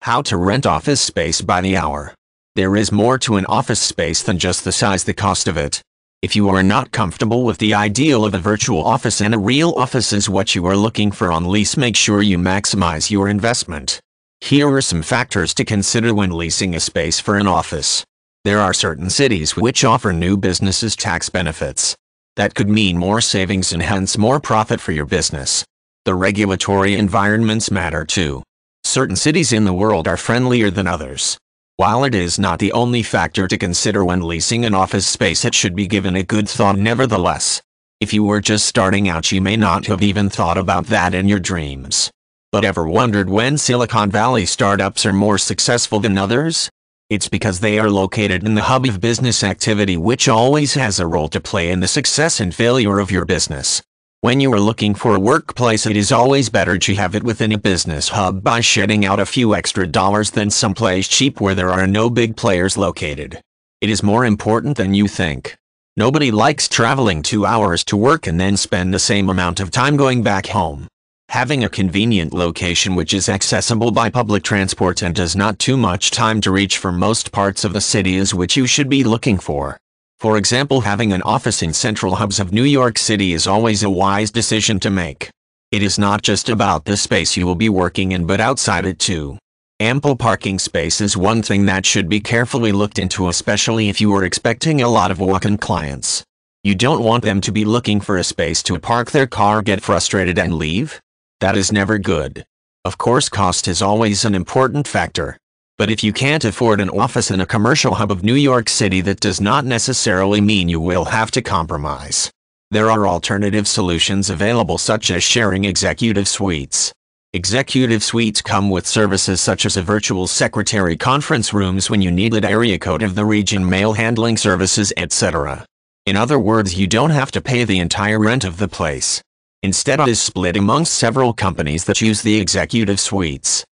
How to rent office space by the hour. There is more to an office space than just the size, the cost of it. If you are not comfortable with the ideal of a virtual office and a real office is what you are looking for on lease, make sure you maximize your investment. Here are some factors to consider when leasing a space for an office. There are certain cities which offer new businesses tax benefits. That could mean more savings and hence more profit for your business. The regulatory environments matter too. Certain cities in the world are friendlier than others. While it is not the only factor to consider when leasing an office space, it should be given a good thought nevertheless. If you were just starting out, you may not have even thought about that in your dreams. But ever wondered when Silicon Valley startups are more successful than others? It's because they are located in the hub of business activity, which always has a role to play in the success and failure of your business. When you are looking for a workplace, it is always better to have it within a business hub by shedding out a few extra dollars than someplace cheap where there are no big players located. It is more important than you think. Nobody likes traveling 2 hours to work and then spend the same amount of time going back home. Having a convenient location which is accessible by public transport and does not too much time to reach for most parts of the city is what you should be looking for. For example, having an office in central hubs of New York City is always a wise decision to make. It is not just about the space you will be working in but outside it too. Ample parking space is one thing that should be carefully looked into, especially if you are expecting a lot of walk-in clients. You don't want them to be looking for a space to park their car, get frustrated and leave. That is never good. Of course, cost is always an important factor. But if you can't afford an office in a commercial hub of New York City, that does not necessarily mean you will have to compromise. There are alternative solutions available, such as sharing executive suites. Executive suites come with services such as a virtual secretary, conference rooms when you need it, area code of the region, mail handling services, etc. In other words, you don't have to pay the entire rent of the place. Instead, it is split amongst several companies that use the executive suites.